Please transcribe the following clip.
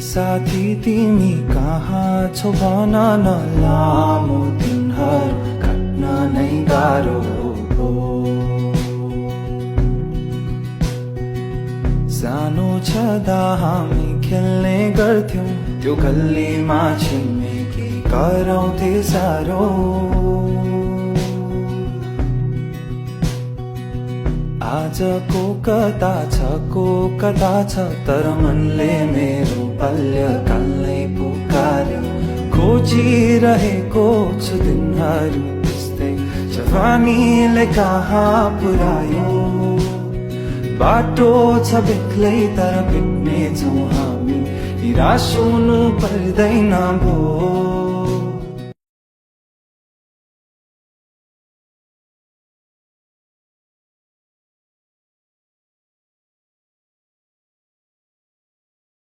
साथी तिमी कहाँ छौ भन न, लामो दिनहरू काट्न नै गाह्रो हो। सानो छँदा हामी खेल्ने गर्थ्यौं त्यो गल्लीमा, छिमेकी कराउँथे साह्रो। आजको कता छ को कता छ, तर मनले मेरो बाल्यकाललाई पुकार्यो। खोजिरहेको छु दिनहरू त्यस्तै जवानीले कहाँ पुर्यायो। बाटो छ बेग्लै तर भेट्ने छौँ हामी, निराश हुनु पर्दैन भो।